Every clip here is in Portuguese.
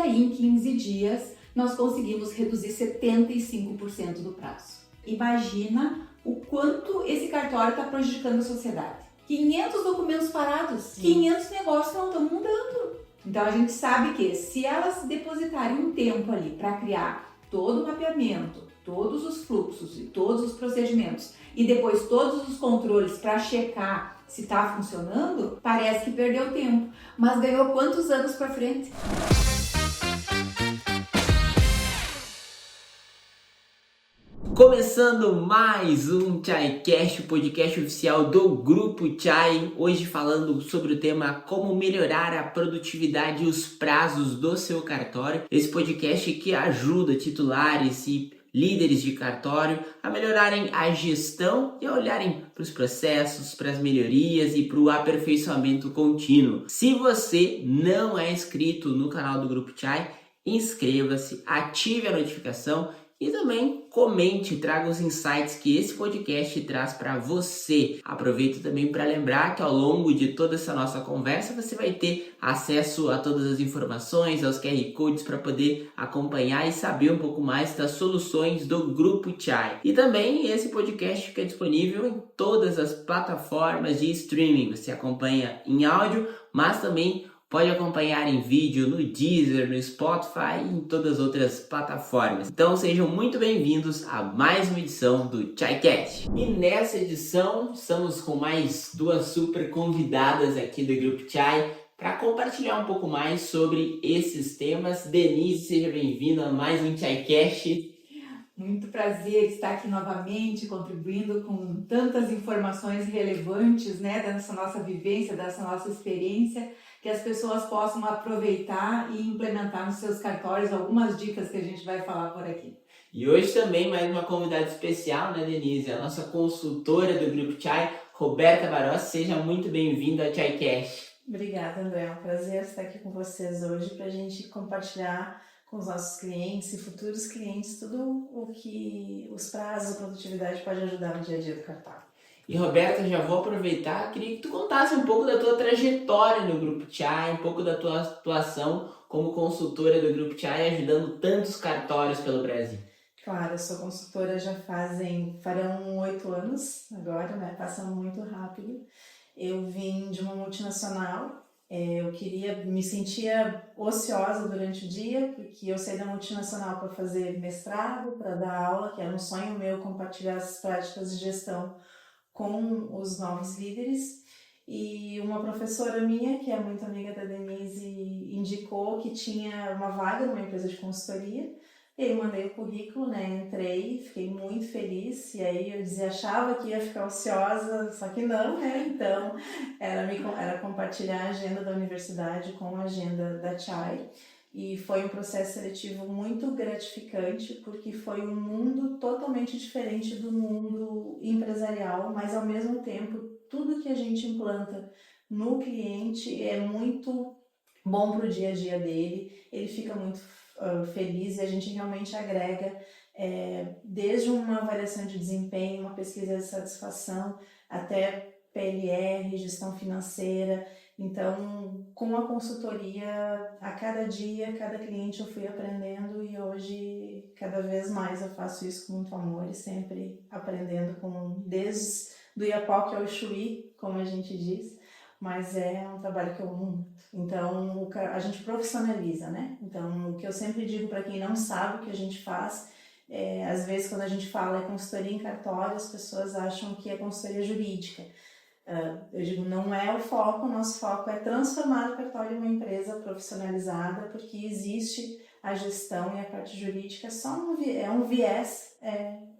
aí em 15 dias nós conseguimos reduzir 75% do prazo. Imagina o quanto esse cartório está prejudicando a sociedade. 500 documentos parados, 500 negócios não estão mudando. Então a gente sabe que se elas depositarem um tempo ali para criar todo o mapeamento, todos os fluxos e todos os procedimentos e depois todos os controles para checar se está funcionando, parece que perdeu tempo, mas ganhou quantos anos para frente? Começando mais um ChaiCast, o podcast oficial do Grupo Chai. Hoje falando sobre o tema como melhorar a produtividade e os prazos do seu cartório. Esse podcast que ajuda titulares e líderes de cartório a melhorarem a gestão e a olharem para os processos, para as melhorias e para o aperfeiçoamento contínuo. Se você não é inscrito no canal do Grupo Chai, inscreva-se, ative a notificação e também comente, traga os insights que esse podcast traz para você. Aproveito também para lembrar que ao longo de toda essa nossa conversa você vai ter acesso a todas as informações, aos QR Codes para poder acompanhar e saber um pouco mais das soluções do Grupo Chai. E também esse podcast fica disponível em todas as plataformas de streaming. Você acompanha em áudio, mas também pode acompanhar em vídeo no Deezer, no Spotify e em todas as outras plataformas. Então sejam muito bem-vindos a mais uma edição do ChaiCast. E nessa edição estamos com mais duas super convidadas aqui do Grupo Chai para compartilhar um pouco mais sobre esses temas. Denise, seja bem-vinda a mais um ChaiCast. Muito prazer estar aqui novamente, contribuindo com tantas informações relevantes, dessa nossa vivência, dessa nossa experiência, que as pessoas possam aproveitar e implementar nos seus cartórios algumas dicas que a gente vai falar por aqui. E hoje também mais uma convidada especial, Denise? A nossa consultora do Grupo Chai, Roberta Barros. Seja muito bem-vinda ao ChaiCast. Obrigada, André. É um prazer estar aqui com vocês hoje para a gente compartilhar com os nossos clientes e futuros clientes tudo o que os prazos, a produtividade pode ajudar no dia a dia do cartório. E Roberta, já vou aproveitar, queria que tu contasse um pouco da tua trajetória no Grupo Chai, um pouco da tua atuação como consultora do Grupo Chai, ajudando tantos cartórios pelo Brasil. Claro, eu sou consultora farão 8 anos agora, passa muito rápido. Eu vim de uma multinacional, me sentia ociosa durante o dia, porque eu saí da multinacional para fazer mestrado, para dar aula, que era um sonho meu compartilhar as práticas de gestão com os novos líderes, e uma professora minha, que é muito amiga da Denise, indicou que tinha uma vaga numa empresa de consultoria. Eu mandei o currículo, entrei, fiquei muito feliz, e aí eu achava que ia ficar ociosa, só que não, então era compartilhar a agenda da universidade com a agenda da Chai. E foi um processo seletivo muito gratificante, porque foi um mundo totalmente diferente do mundo empresarial, mas ao mesmo tempo, tudo que a gente implanta no cliente é muito bom para o dia a dia dele, ele fica muito feliz e a gente realmente agrega desde uma avaliação de desempenho, uma pesquisa de satisfação, até PLR, gestão financeira. Então, com a consultoria, a cada dia, cada cliente eu fui aprendendo, e hoje, cada vez mais eu faço isso com muito amor e sempre aprendendo desde do Iapoque ao Chuí, como a gente diz, mas é um trabalho que eu amo muito. Então, a gente profissionaliza, Então, o que eu sempre digo para quem não sabe o que a gente faz, às vezes quando a gente fala consultoria em cartório, as pessoas acham que é consultoria jurídica. Eu digo, não é o foco, o nosso foco é transformar o cartório em uma empresa profissionalizada, porque existe a gestão e a parte jurídica, é um viés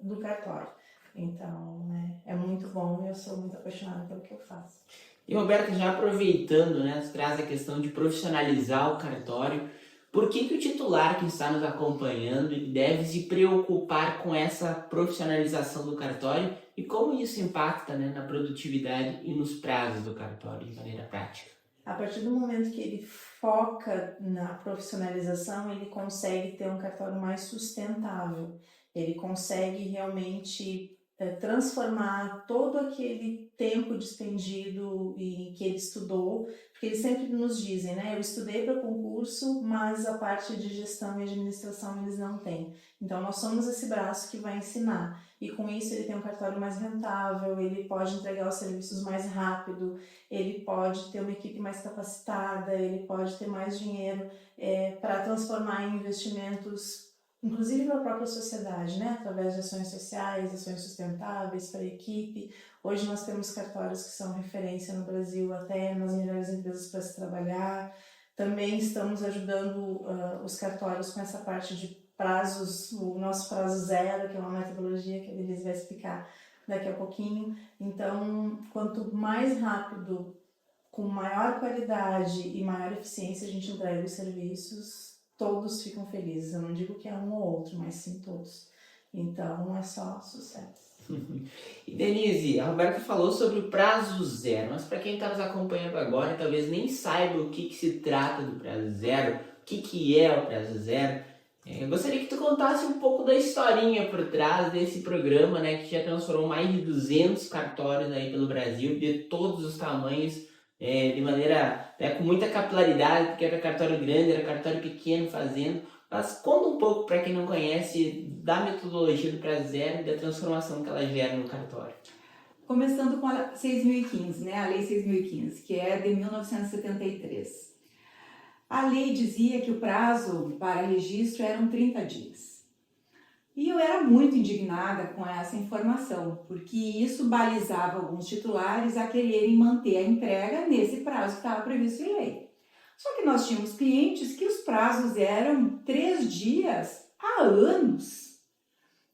do cartório. Então, é muito bom e eu sou muito apaixonada pelo que eu faço. E Roberta, já aproveitando, você traz a questão de profissionalizar o cartório. Por que o titular que está nos acompanhando deve se preocupar com essa profissionalização do cartório e como isso impacta na produtividade e nos prazos do cartório de maneira prática? A partir do momento que ele foca na profissionalização, ele consegue ter um cartório mais sustentável. Ele consegue realmente transformar todo aquele tempo despendido e que ele estudou, porque eles sempre nos dizem, né? Eu estudei para concurso, mas a parte de gestão e administração eles não têm. Então, nós somos esse braço que vai ensinar. E com isso ele tem um cartório mais rentável, ele pode entregar os serviços mais rápido, ele pode ter uma equipe mais capacitada, ele pode ter mais dinheiro para transformar em investimentos, inclusive para a própria sociedade, né? Através de ações sociais, ações sustentáveis para a equipe. Hoje nós temos cartórios que são referência no Brasil, até nas melhores empresas para se trabalhar. Também estamos ajudando os cartórios com essa parte de prazos, o nosso prazo zero, que é uma metodologia que a Denise vai explicar daqui a pouquinho. Então, quanto mais rápido, com maior qualidade e maior eficiência a gente entrega os serviços, todos ficam felizes. Eu não digo que é um ou outro, mas sim todos. Então, é só sucesso. E Denise, a Roberta falou sobre o prazo zero, mas para quem está nos acompanhando agora, talvez nem saiba o que se trata do prazo zero, o que é o prazo zero. Eu gostaria que tu contasse um pouco da historinha por trás desse programa, né, que já transformou mais de 200 cartórios aí pelo Brasil, de todos os tamanhos, de maneira, com muita capilaridade, porque era cartório grande, era cartório pequeno fazendo. Mas conta um pouco para quem não conhece da metodologia do prazo zero e da transformação que ela gera no cartório. Começando com a 6.015, né, a Lei 6.015, que é de 1973. A lei dizia que o prazo para registro eram 30 dias. E eu era muito indignada com essa informação, porque isso balizava alguns titulares a quererem manter a entrega nesse prazo que estava previsto em lei. Só que nós tínhamos clientes que os prazos eram 3 dias há anos.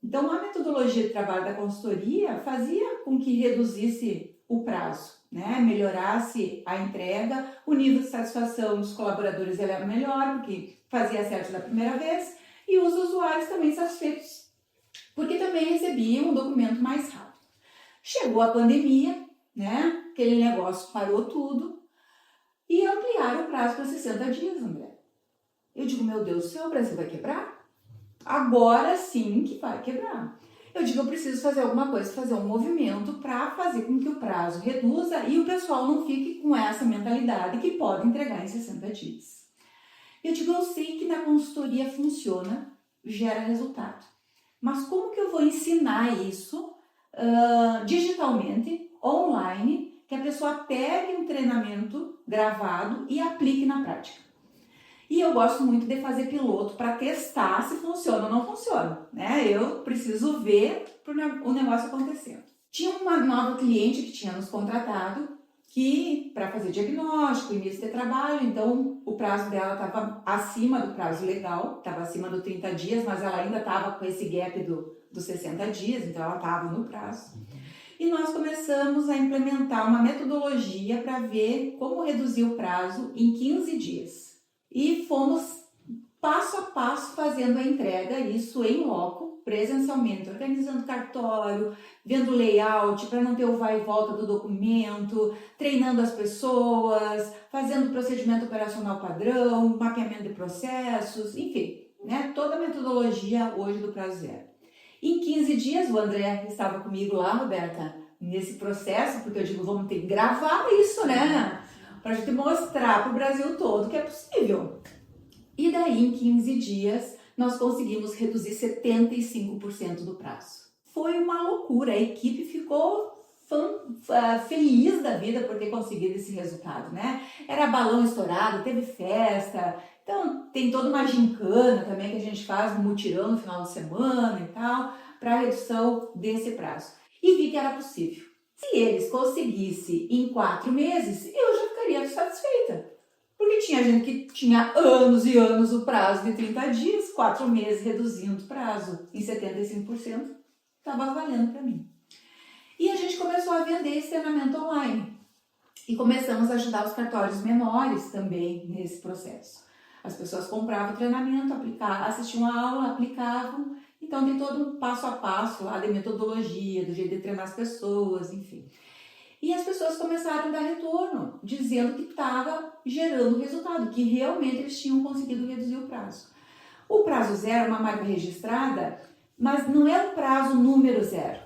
Então, a metodologia de trabalho da consultoria fazia com que reduzisse o prazo, né? Melhorasse a entrega, o nível de satisfação dos colaboradores era melhor, porque fazia certo da primeira vez, e os usuários também satisfeitos, porque também recebiam um documento mais rápido. Chegou a pandemia, né? Aquele negócio parou tudo, e ampliaram o prazo para 60 dias, André. Eu digo, meu Deus do céu, o Brasil vai quebrar? Agora sim que vai quebrar. Eu digo, eu preciso fazer alguma coisa, fazer um movimento para fazer com que o prazo reduza e o pessoal não fique com essa mentalidade que pode entregar em 60 dias. Eu digo, eu sei que na consultoria funciona, gera resultado. Mas como que eu vou ensinar isso digitalmente, online, que a pessoa pegue um treinamento gravado e aplique na prática? E eu gosto muito de fazer piloto para testar se funciona ou não funciona, né? Eu preciso ver o negócio acontecendo. Tinha uma nova cliente que tinha nos contratado que para fazer diagnóstico, início de trabalho, então o prazo dela estava acima do prazo legal, estava acima do 30 dias, mas ela ainda estava com esse gap dos 60 dias, então ela estava no prazo. E nós começamos a implementar uma metodologia para ver como reduzir o prazo em 15 dias. E fomos passo a passo fazendo a entrega, isso em loco, presencialmente, organizando cartório, vendo layout para não ter o vai e volta do documento, treinando as pessoas, fazendo procedimento operacional padrão, mapeamento de processos, enfim, né? Toda a metodologia hoje do prazo zero. Em 15 dias, o André estava comigo lá, Roberta, nesse processo, porque eu digo, vamos ter que gravar isso, né? Para a gente mostrar para o Brasil todo que é possível. E daí, em 15 dias, nós conseguimos reduzir 75% do prazo. Foi uma loucura, a equipe ficou feliz da vida por ter conseguido esse resultado, né? Era balão estourado, teve festa, então tem toda uma gincana também que a gente faz no mutirão no final de semana e tal, para a redução desse prazo. E vi que era possível. Se eles conseguissem em 4 meses, eu já ficaria satisfeita. Porque tinha gente que tinha anos e anos o prazo de 30 dias, 4 meses reduzindo o prazo em 75%, estava valendo para mim. E a gente começou a vender esse treinamento online. E começamos a ajudar os cartórios menores também nesse processo. As pessoas compravam o treinamento, assistiam a aula, aplicavam. Então tem todo um passo a passo lá de metodologia, do jeito de treinar as pessoas, enfim. E as pessoas começaram a dar retorno, dizendo que estava gerando resultado, que realmente eles tinham conseguido reduzir o prazo. O prazo zero é uma marca registrada, mas não é o prazo número zero.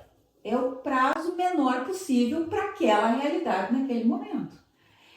é o prazo menor possível para aquela realidade naquele momento.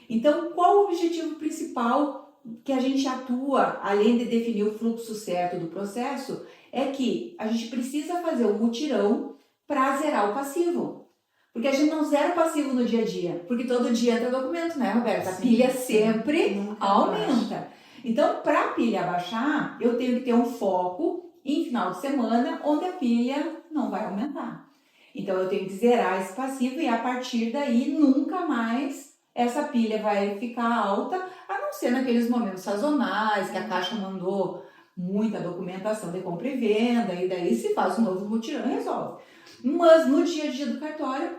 Então, qual o objetivo principal que a gente atua, além de definir o fluxo certo do processo, é que a gente precisa fazer um mutirão para zerar o passivo. Porque a gente não zera o passivo no dia a dia, porque todo dia entra documento, né, Roberta? A pilha sempre aumenta. Então, para a pilha baixar, eu tenho que ter um foco em final de semana onde a pilha não vai aumentar. Então, eu tenho que zerar esse passivo e a partir daí nunca mais essa pilha vai ficar alta, a não ser naqueles momentos sazonais que a Caixa mandou muita documentação de compra e venda e daí se faz um novo mutirão e resolve. Mas no dia a dia do cartório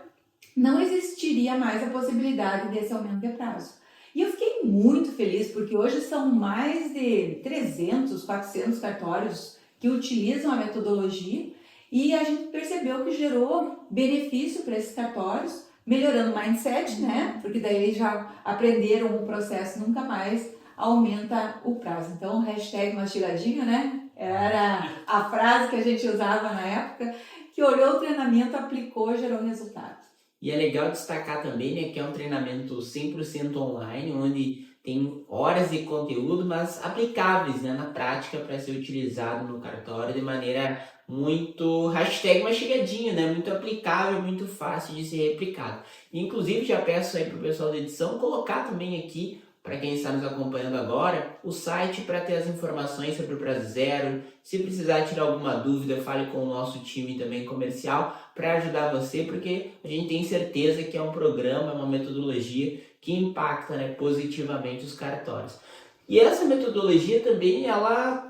não existiria mais a possibilidade desse aumento de prazo. E eu fiquei muito feliz porque hoje são mais de 300, 400 cartórios que utilizam a metodologia e a gente percebeu que gerou benefício para esses cartórios, melhorando o mindset, né? Porque daí eles já aprenderam o processo, nunca mais aumenta o prazo. Então, hashtag mastigadinho, né? Era a frase que a gente usava na época, que olhou o treinamento, aplicou, gerou resultado. E é legal destacar também, né, que é um treinamento 100% online, onde tem horas de conteúdo, mas aplicáveis, né, na prática para ser utilizado no cartório de maneira muito hashtag mastigadinho, né, muito aplicável, muito fácil de ser replicado. Inclusive, já peço aí para o pessoal da edição colocar também aqui, para quem está nos acompanhando agora, o site para ter as informações sobre o Prazo Zero. Se precisar tirar alguma dúvida, fale com o nosso time também comercial para ajudar você, porque a gente tem certeza que é um programa, uma metodologia que impacta, né, positivamente os cartórios. E essa metodologia também, ela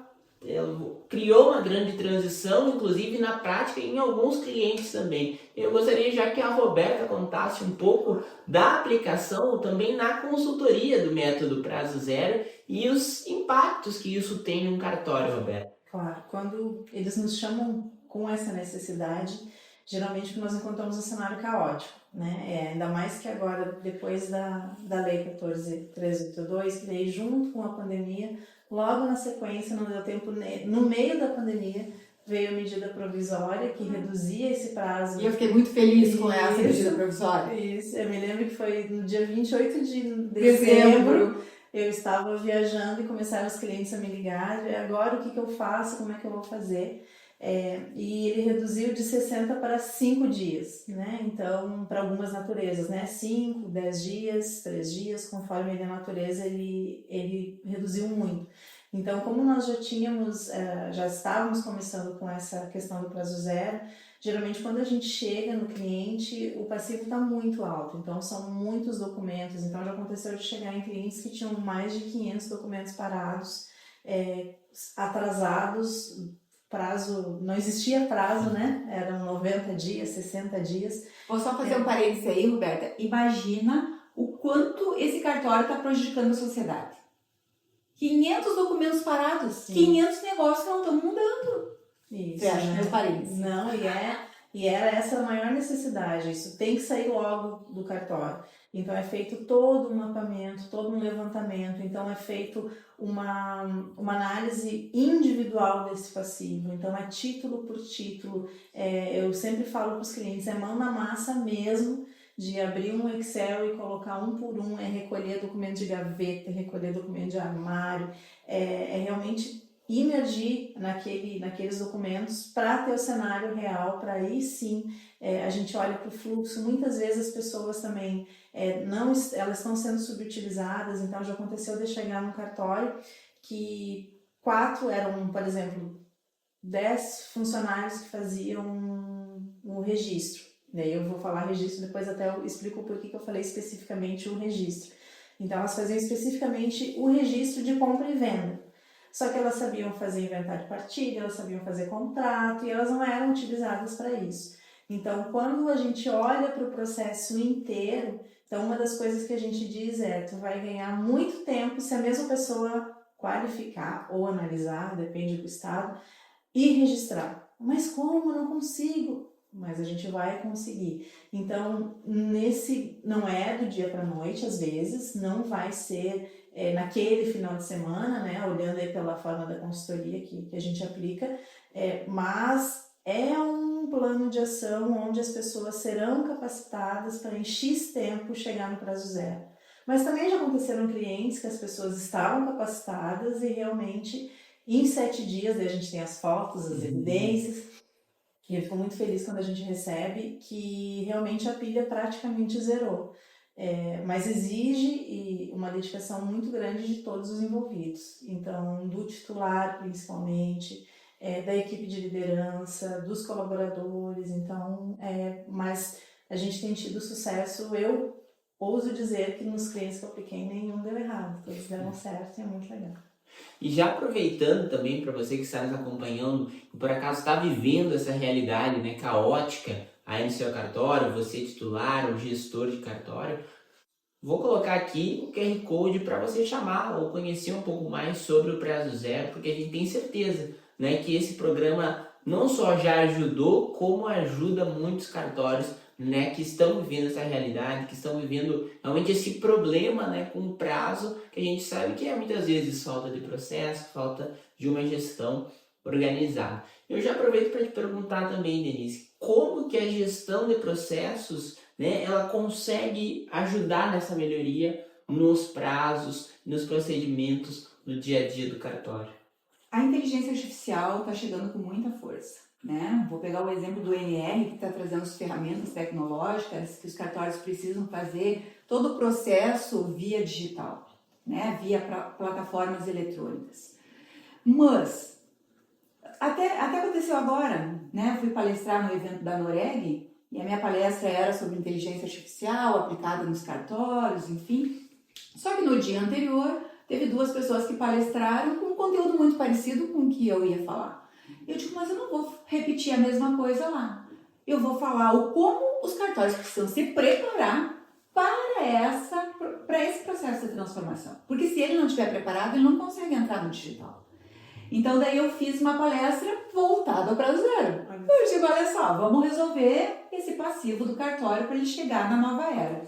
criou uma grande transição, inclusive na prática, em alguns clientes também. Eu gostaria já que a Roberta contasse um pouco da aplicação também na consultoria do método Prazo Zero e os impactos que isso tem num cartório, Roberta. Claro, quando eles nos chamam com essa necessidade, geralmente nós encontramos um cenário caótico, né? Ainda mais que agora, depois da Lei 14.382, que veio junto com a pandemia, logo na sequência, não deu tempo, no meio da pandemia, veio a medida provisória que reduzia esse prazo. E eu fiquei muito feliz com essa medida provisória. Isso, eu me lembro que foi no dia 28 de dezembro. Eu estava viajando e começaram os clientes a me ligar, agora o que eu faço, como é que eu vou fazer? E ele reduziu de 60 para 5 dias, né? Então, para algumas naturezas, né? 5, 10 dias, 3 dias, conforme ele é a natureza, ele reduziu muito. Então, como nós já estávamos começando com essa questão do prazo zero, geralmente quando a gente chega no cliente, o passivo está muito alto, então são muitos documentos. Então, já aconteceu de chegar em clientes que tinham mais de 500 documentos parados, atrasados, prazo, não existia prazo, né? Eram 90 dias, 60 dias. Vou só fazer um parênteses aí, Roberta. Imagina o quanto esse cartório está prejudicando a sociedade. 500 documentos parados, sim. 500 negócios que não estão mudando. Isso, você acha, meu parênteses? Não, e era essa a maior necessidade. Isso tem que sair logo do cartório. Então é feito todo um mapeamento, todo um levantamento. Então é feito uma análise individual desse passivo. Então é título por título. Eu sempre falo para os clientes, é mão na massa mesmo, de abrir um Excel e colocar um por um, recolher documento de gaveta, recolher documento de armário, realmente imergir naqueles documentos para ter o cenário real, para aí sim a gente olha para o fluxo. Muitas vezes as pessoas também elas estão sendo subutilizadas, então já aconteceu de chegar no cartório que 4 eram, por exemplo, 10 funcionários que faziam o registro. Daí eu vou falar registro, depois até eu explico por que eu falei especificamente o registro. Então elas faziam especificamente o registro de compra e venda. Só que elas sabiam fazer inventário de partilha, elas sabiam fazer contrato e elas não eram utilizadas para isso. Então, quando a gente olha para o processo inteiro, então uma das coisas que a gente diz tu vai ganhar muito tempo se a mesma pessoa qualificar ou analisar, depende do estado, e registrar. Mas como? Não consigo. Mas a gente vai conseguir. Então, não é do dia para a noite, às vezes, não vai ser naquele final de semana, né, olhando aí pela forma da consultoria que a gente aplica, mas é um plano de ação onde as pessoas serão capacitadas para em X tempo chegar no prazo zero. Mas também já aconteceram clientes que as pessoas estavam capacitadas e realmente em 7 dias, daí a gente tem as fotos, as evidências, e eu fico muito feliz quando a gente recebe que realmente a pilha praticamente zerou. Mas exige uma dedicação muito grande de todos os envolvidos. Então, do titular principalmente, da equipe de liderança, dos colaboradores. Então, mas a gente tem tido sucesso. Eu ouso dizer que nos clientes que eu apliquei, nenhum deu errado. Todos deram certo e é muito legal. E já aproveitando também para você que está nos acompanhando e por acaso está vivendo essa realidade, né, caótica aí no seu cartório, você titular ou gestor de cartório, vou colocar aqui o QR Code para você chamar ou conhecer um pouco mais sobre o Prazo Zero, porque a gente tem certeza, né, que esse programa não só já ajudou, como ajuda muitos cartórios, né, que estão vivendo essa realidade, que estão vivendo realmente esse problema, né, com o prazo, que a gente sabe que é muitas vezes falta de processo, falta de uma gestão organizada. Eu já aproveito para te perguntar também, Denise, como que a gestão de processos, né, ela consegue ajudar nessa melhoria nos prazos, nos procedimentos no dia a dia do cartório? A inteligência artificial está chegando com muita força, né? Vou pegar o exemplo do NR, que está trazendo as ferramentas tecnológicas que os cartórios precisam fazer todo o processo via digital, né? Via plataformas eletrônicas. Mas, até aconteceu agora, né? Fui palestrar no evento da Noreg e a minha palestra era sobre inteligência artificial aplicada nos cartórios, enfim. Só que no dia anterior, teve 2 pessoas que palestraram com um conteúdo muito parecido com o que eu ia falar. Eu digo, mas eu não vou repetir a mesma coisa lá. Eu vou falar o como os cartórios precisam se preparar para esse processo de transformação. Porque se ele não estiver preparado, ele não consegue entrar no digital. Então, daí eu fiz uma palestra voltada ao Prazo Zero. Eu digo, olha só, vamos resolver esse passivo do cartório para ele chegar na nova era.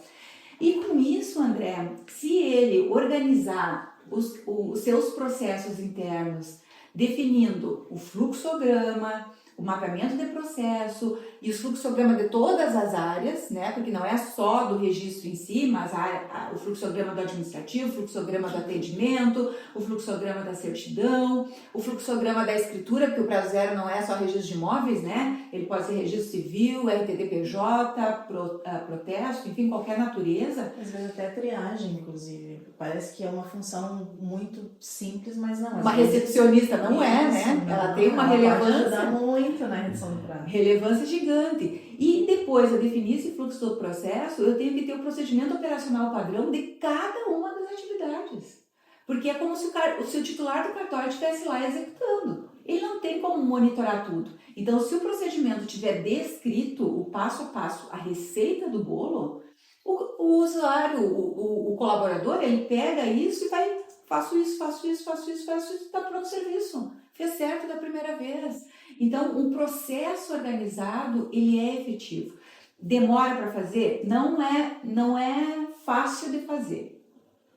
E com isso, André, se ele organizar os seus processos internos, definindo o fluxograma, o mapeamento de processo e o fluxograma de todas as áreas, né? Porque não é só do registro em si, mas o fluxograma do administrativo, o fluxograma do atendimento, o fluxograma da certidão, o fluxograma da escritura, porque o Prazo Zero não é só registro de imóveis, né? Ele pode ser registro civil, RTD-PJ, protesto, enfim, qualquer natureza. Às vezes até triagem, inclusive. Parece que é uma função muito simples, mas não. Uma recepcionista não é, né? Ela tem uma relevância. Pode ajudar muito na redução do prazo. Relevância gigante. E depois de eu definir esse fluxo do processo, eu tenho que ter o procedimento operacional padrão de cada uma das atividades. Porque é como se o titular do cartório estivesse lá executando. Ele não tem como monitorar tudo. Então, se o procedimento tiver descrito o passo a passo, a receita do bolo, o usuário, o colaborador, ele pega isso e vai, faço isso, está pronto o serviço. Fez certo da primeira vez. Então, um processo organizado, ele é efetivo. Demora para fazer? Não é fácil de fazer,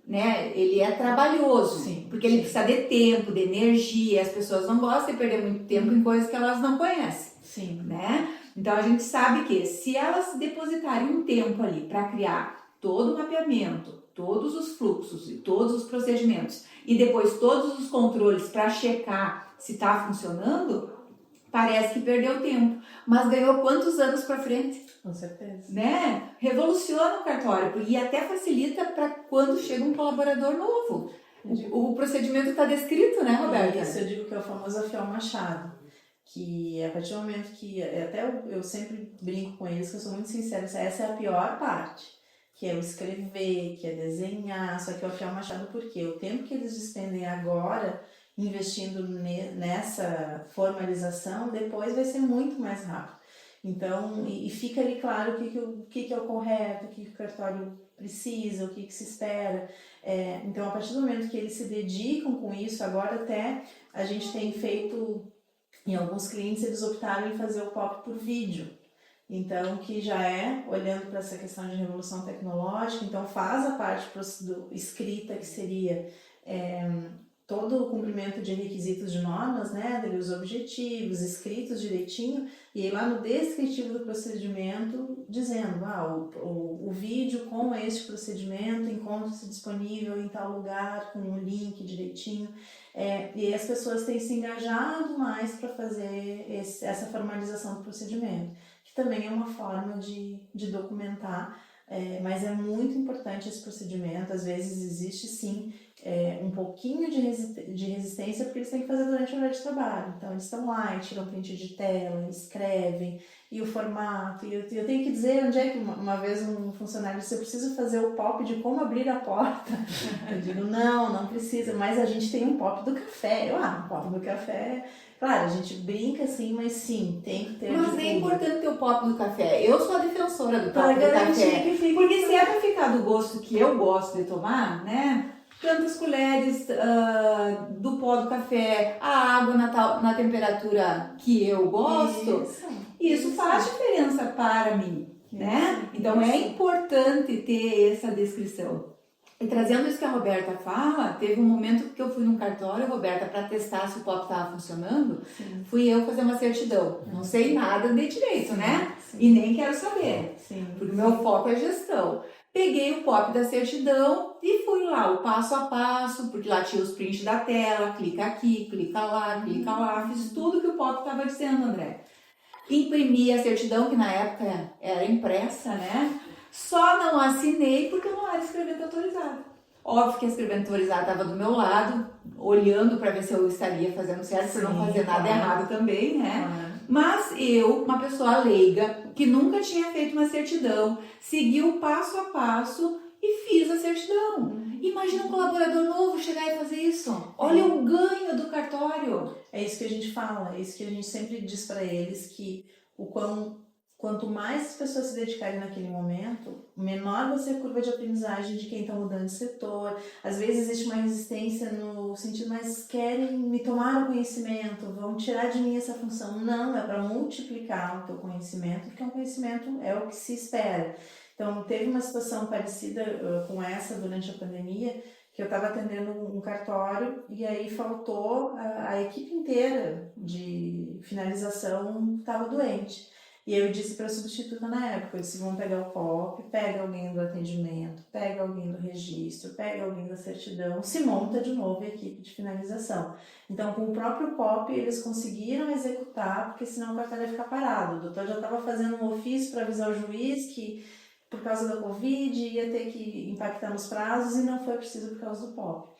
né? Ele é trabalhoso, Sim, porque ele precisa de tempo, de energia. As pessoas não gostam de perder muito tempo em coisas que elas não conhecem, sim, né? Então, a gente sabe que se elas depositarem um tempo ali para criar todo o mapeamento, todos os fluxos e todos os procedimentos e depois todos os controles para checar se está funcionando, parece que perdeu tempo, mas ganhou quantos anos para frente? Com certeza. Né? Revoluciona o cartório e até facilita para quando chega um colaborador novo. O procedimento está descrito, né, Roberta? Isso eu digo que é o famoso afiar o machado. Que a partir do momento que, até eu sempre brinco com eles, que eu sou muito sincera, essa é a pior parte, que é o escrever, que é desenhar, só que o afiar o machado por quê? O tempo que eles despendem agora investindo nessa formalização, depois vai ser muito mais rápido. Então, e fica ali claro o que é o correto, o que o cartório precisa, o que se espera. Então, a partir do momento que eles se dedicam com isso, agora até a gente tem feito, em alguns clientes, eles optaram em fazer o POP por vídeo. Então, que já olhando para essa questão de revolução tecnológica, então faz a parte escrita, que seria todo o cumprimento de requisitos de normas, né, os objetivos, escritos direitinho, e aí lá no descritivo do procedimento, dizendo, o vídeo com este procedimento encontra-se disponível em tal lugar, com um link direitinho, e as pessoas têm se engajado mais para fazer essa formalização do procedimento, que também é uma forma de documentar, mas é muito importante esse procedimento. Às vezes existe sim um pouquinho de resistência, porque eles têm que fazer durante o horário de trabalho. Então eles estão lá, tiram print de tela, escrevem, e o formato. E eu tenho que dizer onde é que uma vez um funcionário disse: eu preciso fazer o pop de como abrir a porta. Eu digo, não precisa, mas a gente tem um pop do café. Um pop do café. Claro, a gente brinca assim, mas sim, tem que ter. Mas é importante ter o pop do café. Eu sou a defensora do pop do garantir café. Que porque se é para ficar do gosto que eu gosto de tomar, né? Tantas colheres do pó do café, a água na temperatura que eu gosto, isso faz diferença para mim, né? Então é importante ter essa descrição. E trazendo isso que a Roberta fala, teve um momento que eu fui num cartório, Roberta, para testar se o pop estava funcionando, fui eu fazer uma certidão. Não sei nada de direito, né? E nem quero saber, porque o meu foco é gestão. Peguei o pop da certidão e fui lá, o passo a passo, porque lá tinha os prints da tela, clica aqui, clica lá, fiz tudo que o pop estava dizendo, André. Imprimi a certidão, que na época era impressa, né? Só não assinei porque eu não era escrevente autorizada. Óbvio que a escrevente autorizada estava do meu lado, olhando para ver se eu estaria fazendo certo, para não fazer nada errado também, né? Mas eu, uma pessoa leiga, que nunca tinha feito uma certidão, segui o passo a passo e fiz a certidão. Imagina um colaborador novo chegar e fazer isso. Olha o ganho do cartório. É isso que a gente fala, é isso que a gente sempre diz para eles, que quanto mais as pessoas se dedicarem naquele momento, menor vai ser a curva de aprendizagem de quem está mudando de setor. Às vezes existe uma resistência no sentido, mas querem me tomar o conhecimento, vão tirar de mim essa função. Não, é para multiplicar o teu conhecimento, porque um conhecimento é o que se espera. Então, teve uma situação parecida com essa durante a pandemia, que eu estava atendendo um cartório e aí faltou a equipe inteira de finalização, estava doente. E eu disse para a substituta na época, eu disse, vamos pegar o POP, pega alguém do atendimento, pega alguém do registro, pega alguém da certidão, se monta de novo a equipe de finalização. Então, com o próprio POP, eles conseguiram executar, porque senão o cartório ia ficar parado. O doutor já estava fazendo um ofício para avisar o juiz que, por causa da Covid, ia ter que impactar nos prazos e não foi preciso por causa do POP.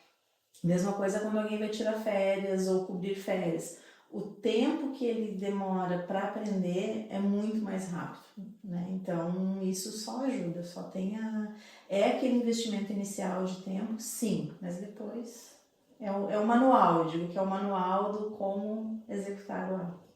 Mesma coisa quando alguém vai tirar férias ou cobrir férias. O tempo que ele demora para aprender é muito mais rápido, né? Então, isso só ajuda, só tem é aquele investimento inicial de tempo, sim, mas depois é o manual, eu digo que é o manual do como executar o ato.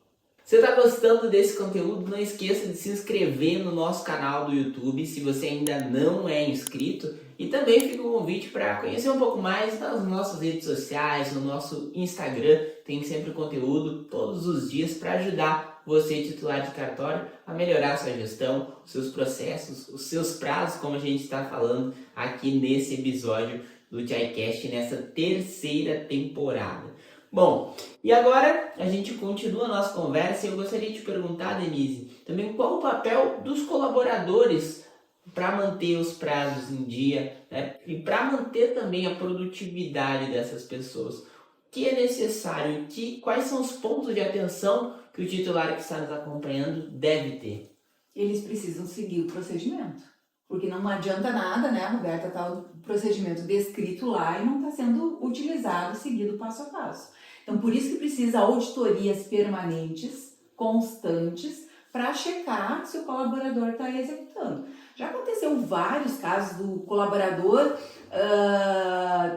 Se você está gostando desse conteúdo, não esqueça de se inscrever no nosso canal do YouTube, se você ainda não é inscrito. E também fica o convite para conhecer um pouco mais nas nossas redes sociais, no nosso Instagram. Tem sempre conteúdo todos os dias para ajudar você, titular de cartório, a melhorar a sua gestão, os seus processos, os seus prazos, como a gente está falando aqui nesse episódio do TICast, nessa terceira temporada. Bom, e agora a gente continua a nossa conversa e eu gostaria de te perguntar, Denise, também qual o papel dos colaboradores para manter os prazos em dia, né? E para manter também a produtividade dessas pessoas. O que é necessário? Quais são os pontos de atenção que o titular que está nos acompanhando deve ter? Eles precisam seguir o procedimento. Porque não adianta nada, né, Roberta, tá o procedimento descrito lá e não está sendo utilizado, seguido passo a passo. Então, por isso que precisa auditorias permanentes, constantes, para checar se o colaborador está executando. Já aconteceu vários casos do colaborador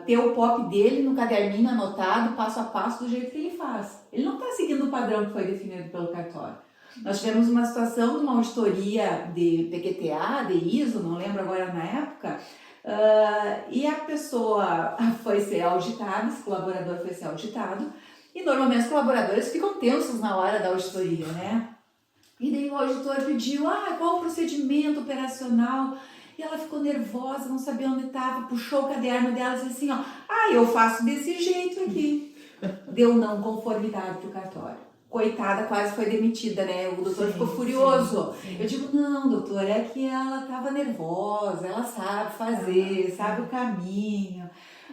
ter o POP dele no caderninho anotado, passo a passo, do jeito que ele faz. Ele não está seguindo o padrão que foi definido pelo cartório. Nós tivemos uma situação de uma auditoria de PQTA, de ISO, não lembro agora na época, e a pessoa foi ser auditada, esse colaborador foi ser auditado, e normalmente os colaboradores ficam tensos na hora da auditoria, né? E daí o auditor pediu, qual o procedimento operacional E ela ficou nervosa, não sabia onde estava, puxou o caderno dela e disse assim, ó, eu faço desse jeito aqui. Deu não conformidade pro cartório. Coitada, quase foi demitida, né? O doutor ficou furioso. Sim. Eu digo, não, doutor, é que ela estava nervosa, ela sabe fazer, sabe o caminho.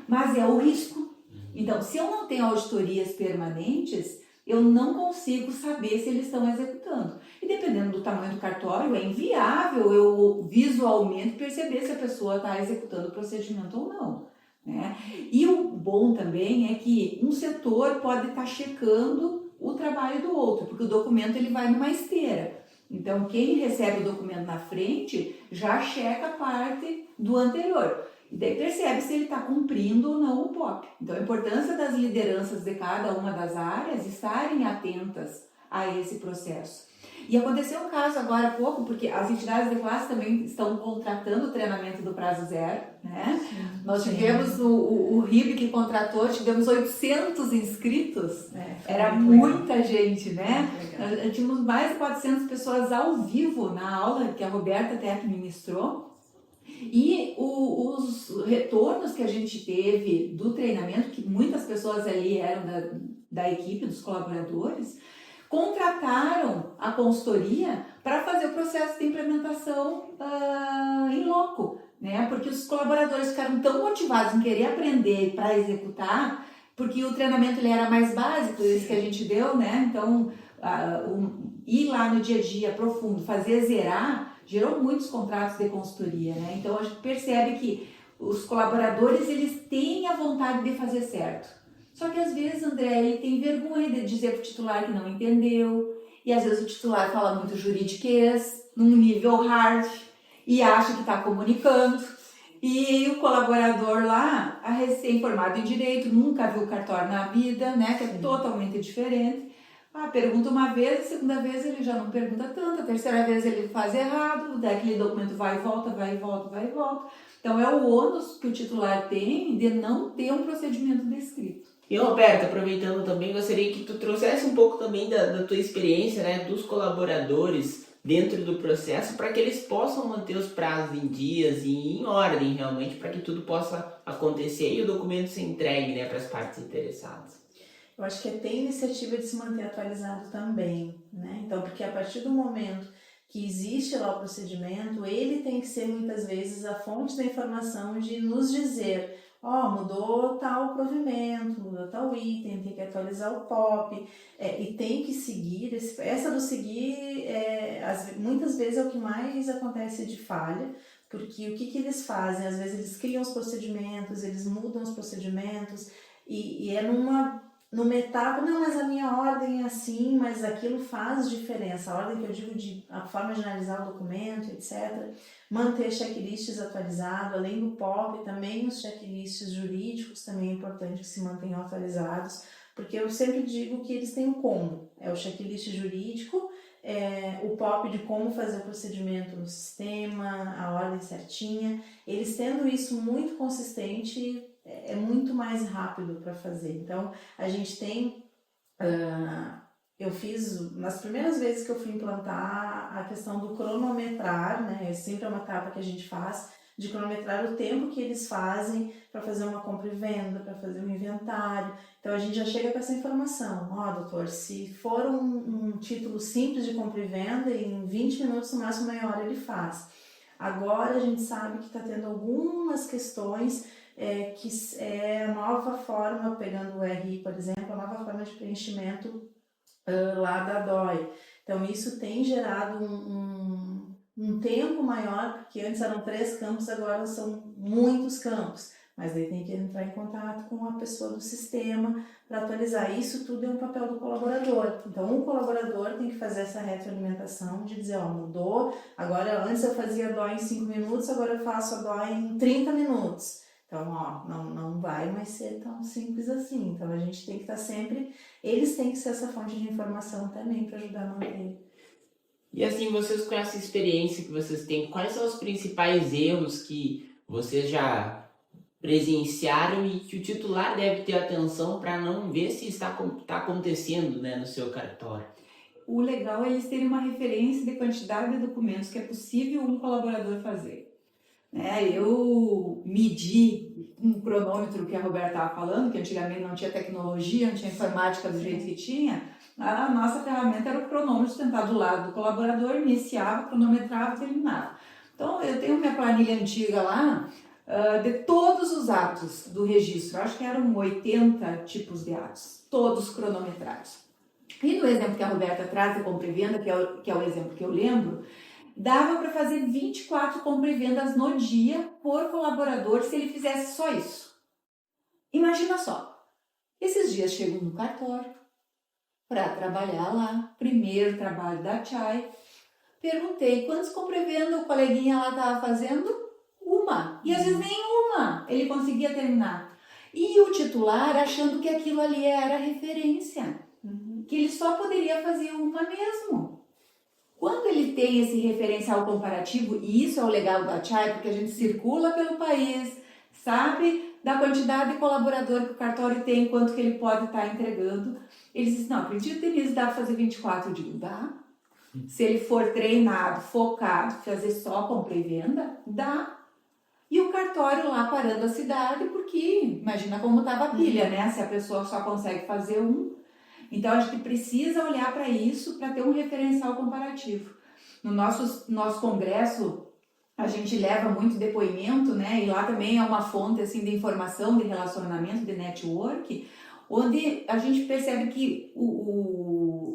Mas é o risco. Então, se eu não tenho auditorias permanentes, eu não consigo saber se eles estão executando. E dependendo do tamanho do cartório, é inviável eu visualmente perceber se a pessoa está executando o procedimento ou não, né? E o bom também é que um setor pode estar checando o trabalho do outro, porque o documento ele vai numa esteira. Então, quem recebe o documento na frente já checa a parte do anterior. E daí percebe se ele está cumprindo ou não o POP. Então, a importância das lideranças de cada uma das áreas estarem atentas a esse processo. E aconteceu um caso agora há pouco, porque as entidades de classe também estão contratando o treinamento do prazo zero, né? Sim, nós tivemos o RIB que contratou, tivemos 800 inscritos, era muita gente, né? Nós tínhamos mais de 400 pessoas ao vivo na aula que a Roberta até ministrou. E os retornos que a gente teve do treinamento, que muitas pessoas ali eram da equipe, dos colaboradores, contrataram a consultoria para fazer o processo de implementação em loco, né? Porque os colaboradores ficaram tão motivados em querer aprender para executar, porque o treinamento ele era mais básico, esse que a gente deu, né? Então, ir lá no dia a dia profundo, fazer zerar, gerou muitos contratos de consultoria, né? Então, a gente percebe que os colaboradores, eles têm a vontade de fazer certo. Só que às vezes, André, ele tem vergonha de dizer pro titular que não entendeu, e às vezes o titular fala muito juridiquês, num nível hard, e acha que está comunicando, e o colaborador lá, a recém-formado em direito, nunca viu cartório na vida, né, que é totalmente diferente. Pergunta uma vez, a segunda vez ele já não pergunta tanto, a terceira vez ele faz errado, daí aquele documento vai e volta, vai e volta, vai e volta. Então é o ônus que o titular tem de não ter um procedimento descrito. E Roberta, aproveitando também, gostaria que tu trouxesse um pouco também da tua experiência, né, dos colaboradores dentro do processo, para que eles possam manter os prazos em dias e em ordem realmente, para que tudo possa acontecer e o documento ser entregue, né, para as partes interessadas. Eu acho que tem iniciativa de se manter atualizado também, né? Então, porque a partir do momento que existe lá o procedimento, ele tem que ser muitas vezes a fonte da informação de nos dizer, mudou tal provimento, mudou tal item, tem que atualizar o POP, e tem que seguir, essa do seguir, muitas vezes é o que mais acontece de falha, porque o que eles fazem? Às vezes eles criam os procedimentos, eles mudam os procedimentos, e é numa etapa, não, mas a minha ordem é assim, mas aquilo faz diferença. A ordem que eu digo a forma de analisar o documento, etc. Manter checklists atualizados, além do POP, também os checklists jurídicos também é importante que se mantenham atualizados, porque eu sempre digo que eles têm um combo. É o checklist jurídico, o POP de como fazer o procedimento no sistema, a ordem certinha. Eles tendo isso muito consistente, é muito mais rápido para fazer. Então, a gente tem... eu fiz, nas primeiras vezes que eu fui implantar, a questão do cronometrar, né? Sempre é uma etapa que a gente faz, de cronometrar o tempo que eles fazem para fazer uma compra e venda, para fazer um inventário. Então, a gente já chega com essa informação. Doutor, se for um título simples de compra e venda, em 20 minutos, no máximo meia hora, ele faz. Agora, a gente sabe que está tendo algumas questões que é a nova forma, pegando o RI, por exemplo, a nova forma de preenchimento lá da DOI. Então, isso tem gerado um tempo maior, porque antes eram 3 campos, agora são muitos campos. Mas daí tem que entrar em contato com a pessoa do sistema para atualizar. Isso tudo é um papel do colaborador. Então, o colaborador tem que fazer essa retroalimentação de dizer, mudou, agora antes eu fazia a DOI em 5 minutos, agora eu faço a DOI em 30 minutos. Então, não vai mais ser tão simples assim. Então, a gente tem que estar sempre... Eles têm que ser essa fonte de informação também para ajudar a manter. E assim, vocês com essa experiência que vocês têm, quais são os principais erros que vocês já presenciaram e que o titular deve ter atenção para não ver se está acontecendo, né, no seu cartório? O legal é eles terem uma referência de quantidade de documentos que é possível um colaborador fazer. né? Eu medi um cronômetro que a Roberta estava falando, que antigamente não tinha tecnologia, não tinha informática do jeito que tinha. A nossa ferramenta era o cronômetro sentado do lado do colaborador, iniciava, cronometrava, terminava. Então, eu tenho minha planilha antiga lá, de todos os atos do registro, acho que eram 80 tipos de atos, todos cronometrados. E no exemplo que a Roberta traz de compra e venda, que é o exemplo que eu lembro, dava para fazer 24 compra e vendas no dia por colaborador se ele fizesse só isso. Imagina só, esses dias chego no cartório para trabalhar lá, primeiro trabalho da Chai, perguntei quantas compra e venda o coleguinha lá estava fazendo? Uma. E às vezes nenhuma ele conseguia terminar. E o titular achando que aquilo ali era referência, que ele só poderia fazer uma mesmo. Quando ele tem esse referencial comparativo, e isso é o legal da Chai, porque a gente circula pelo país, sabe da quantidade de colaborador que o cartório tem, quanto que ele pode estar entregando, ele diz, não, acredito nisso, dá para fazer 24, eu digo, dá. Se ele for treinado, focado, fazer só compra e venda, dá. E o cartório lá parando a cidade, porque imagina como estava a pilha, né? Se a pessoa só consegue fazer um. Então, a gente precisa olhar para isso para ter um referencial comparativo. No nosso congresso, a gente leva muito depoimento, né? E lá também é uma fonte assim, de informação, de relacionamento, de network, onde a gente percebe que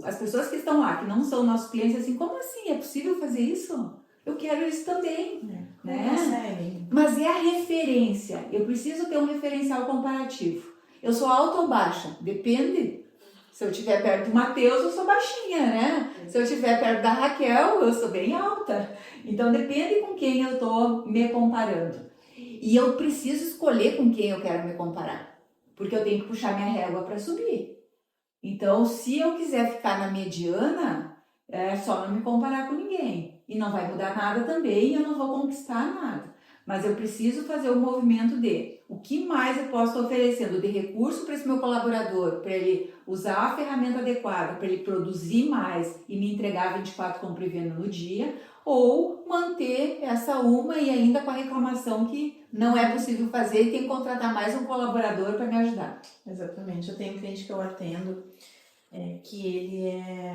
as pessoas que estão lá, que não são nossos clientes, assim, como assim? É possível fazer isso? Eu quero isso também, né? Mas é a referência. Eu preciso ter um referencial comparativo. Eu sou alta ou baixa? Depende. Se eu estiver perto do Matheus, eu sou baixinha, né? Se eu estiver perto da Raquel, eu sou bem alta. Então, depende com quem eu estou me comparando. E eu preciso escolher com quem eu quero me comparar. Porque eu tenho que puxar minha régua para subir. Então, se eu quiser ficar na mediana, é só não me comparar com ninguém. E não vai mudar nada também, e eu não vou conquistar nada. Mas eu preciso fazer o movimento de o que mais eu posso estar oferecendo de recurso para esse meu colaborador, para ele usar a ferramenta adequada, para ele produzir mais e me entregar 24 compra e venda no dia, ou manter essa uma e ainda com a reclamação que não é possível fazer e tem que contratar mais um colaborador para me ajudar. Exatamente. Eu tenho um cliente que eu atendo, que ele é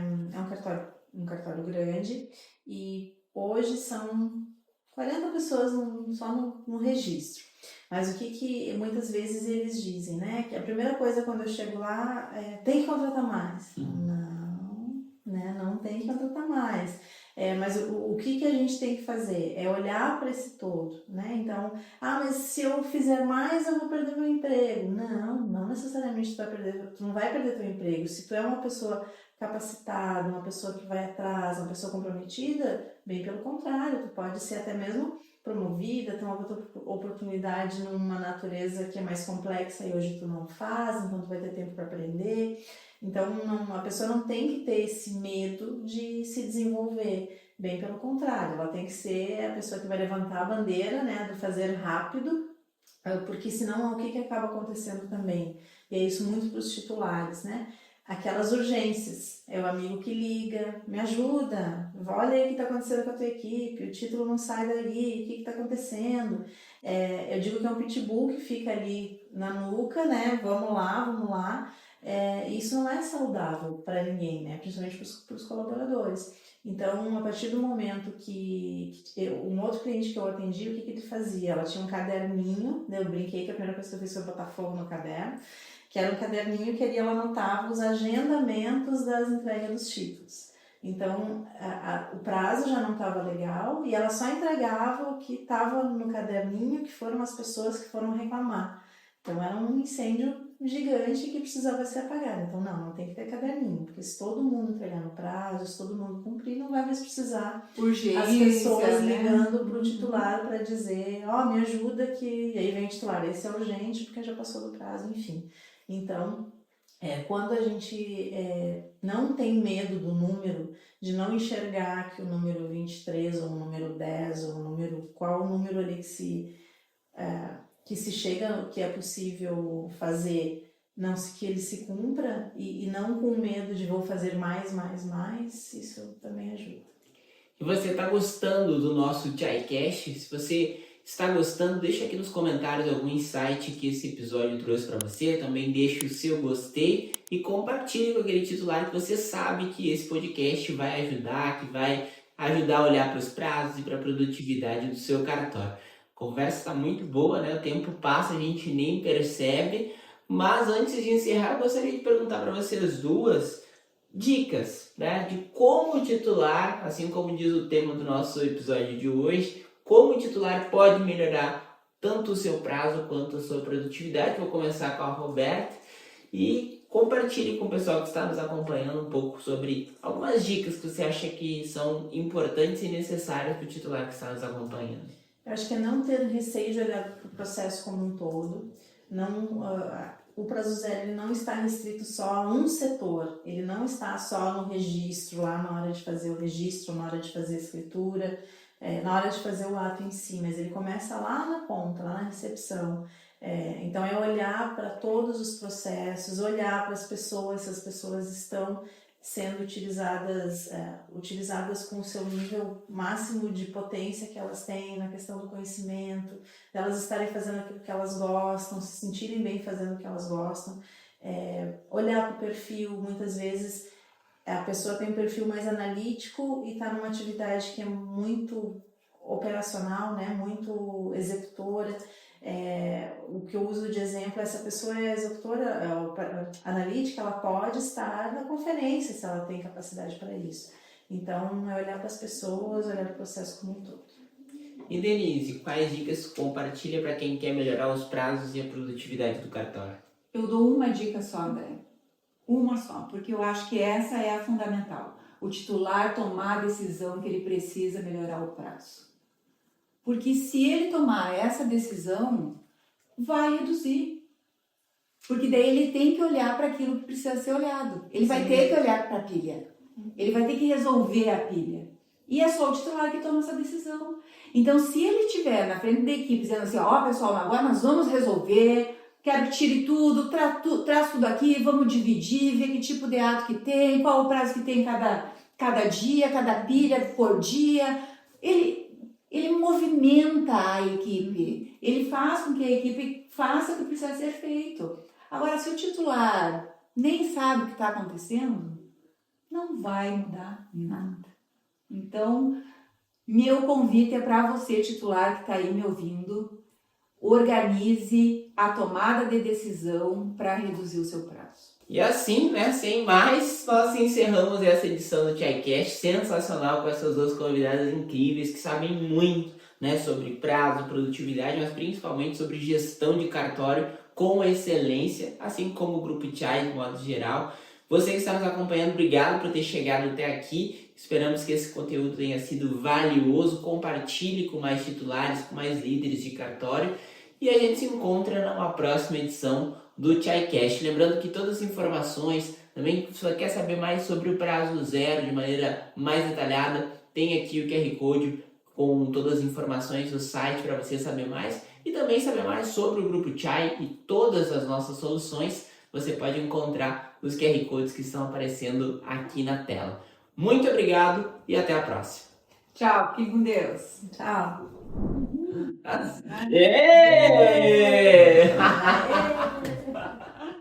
um cartório grande e hoje são 40 pessoas só no registro. Mas o que muitas vezes eles dizem, né? Que a primeira coisa quando eu chego lá é, tem que contratar mais. Não, né? Não tem que contratar mais. Mas o que a gente tem que fazer? É olhar para esse todo, né? Então, mas se eu fizer mais, eu vou perder meu emprego. Não necessariamente tu não vai perder teu emprego. Se tu é uma pessoa capacitada, uma pessoa que vai atrás, uma pessoa comprometida, bem pelo contrário, tu pode ser até mesmo promovida, ter uma oportunidade numa natureza que é mais complexa e hoje tu não faz, então tu vai ter tempo para aprender. Então, a pessoa não tem que ter esse medo de se desenvolver, bem pelo contrário, ela tem que ser a pessoa que vai levantar a bandeira, né, do fazer rápido, porque senão o que acaba acontecendo também? E é isso muito para os titulares, né? Aquelas urgências, é o amigo que liga, me ajuda, olha aí o que está acontecendo com a tua equipe, o título não sai dali, o que está acontecendo? Eu digo que é um pitbull que fica ali na nuca, né? Vamos lá. Isso não é saudável para ninguém, né? Principalmente para os colaboradores. Então, a partir do momento um outro cliente que eu atendi, o que ele fazia? Ela tinha um caderninho, né? Eu brinquei que a primeira coisa que eu fiz foi botar fogo no caderno, que era um caderninho que ela anotava os agendamentos das entregas dos títulos. Então, o prazo já não estava legal e ela só entregava o que estava no caderninho, que foram as pessoas que foram reclamar. Então, era um incêndio gigante que precisava ser apagado. Então, não tem que ter caderninho, porque se todo mundo entregar no prazo, se todo mundo cumprir, não vai mais precisar urgência, as pessoas né? ligando para o titular para dizer, me ajuda que... E aí vem o titular, esse é urgente porque já passou do prazo, enfim. Então, quando a gente não tem medo do número, de não enxergar que o número 23 ou o número 10 ou qual o número ali que se chega, que é possível fazer, que ele se cumpra e não com medo de vou fazer mais, isso também ajuda. E você está gostando do nosso ChaiCast? Se você Se está gostando, deixa aqui nos comentários algum insight que esse episódio trouxe para você. Também deixa o seu gostei e compartilhe com aquele titular que você sabe que esse podcast vai ajudar, que vai ajudar a olhar para os prazos e para a produtividade do seu cartório. A conversa está muito boa, né? O tempo passa, a gente nem percebe. Mas antes de encerrar, eu gostaria de perguntar para vocês duas dicas, né? De como o titular, assim como diz o tema do nosso episódio de hoje, como o titular pode melhorar tanto o seu prazo quanto a sua produtividade. Vou começar com a Roberta e compartilhe com o pessoal que está nos acompanhando um pouco sobre algumas dicas que você acha que são importantes e necessárias para o titular que está nos acompanhando. Eu acho que é não ter receio de olhar para o processo como um todo. O Prazo Zero ele não está restrito só a um setor, ele não está só no registro, lá na hora de fazer o registro, na hora de fazer a escritura, na hora de fazer o ato em si, mas ele começa lá na ponta, lá na recepção. Então é olhar para todos os processos, olhar para as pessoas, se as pessoas estão sendo utilizadas com o seu nível máximo de potência que elas têm na questão do conhecimento, delas estarem fazendo aquilo que elas gostam, se sentirem bem fazendo o que elas gostam. Olhar para o perfil, muitas vezes a pessoa tem um perfil mais analítico e está numa atividade que é muito operacional, né? Muito executora. O que eu uso de exemplo, essa pessoa é executora analítica, ela pode estar na conferência se ela tem capacidade para isso. Então, é olhar para as pessoas, olhar para o processo como um todo. E Denise, quais dicas compartilha para quem quer melhorar os prazos e a produtividade do cartório? Eu dou uma dica só, André. Uma só, porque eu acho que essa é a fundamental. O titular tomar a decisão que ele precisa melhorar o prazo. Porque se ele tomar essa decisão, vai reduzir. Porque daí ele tem que olhar para aquilo que precisa ser olhado. Ele vai ter que olhar para a pilha. Ele vai ter que resolver a pilha. E é só o titular que toma essa decisão. Então, se ele estiver na frente da equipe dizendo assim, pessoal, agora nós vamos resolver, quero que tire tudo, traz tudo aqui, vamos dividir, ver que tipo de ato que tem, qual o prazo que tem cada dia, cada pilha por dia. Ele movimenta a equipe, ele faz com que a equipe faça o que precisa ser feito. Agora, se o titular nem sabe o que está acontecendo, não vai mudar nada. Então, meu convite é para você, titular que está aí me ouvindo, organize a tomada de decisão para reduzir o seu prazo. E assim, né, sem mais, nós encerramos essa edição do TICast sensacional com essas duas convidadas incríveis que sabem muito, né, sobre prazo, produtividade, mas principalmente sobre gestão de cartório com excelência, assim como o Grupo TI de modo geral. Você que está nos acompanhando, obrigado por ter chegado até aqui. Esperamos que esse conteúdo tenha sido valioso. Compartilhe com mais titulares, com mais líderes de cartório. E a gente se encontra numa próxima edição do TICast. Lembrando que todas as informações, também se você quer saber mais sobre o Prazo Zero de maneira mais detalhada, tem aqui o QR Code com todas as informações do site para você saber mais. E também saber mais sobre o Grupo TIE e todas as nossas soluções, você pode encontrar os QR Codes que estão aparecendo aqui na tela. Muito obrigado e até a próxima. Tchau, fique com Deus. Tchau. É!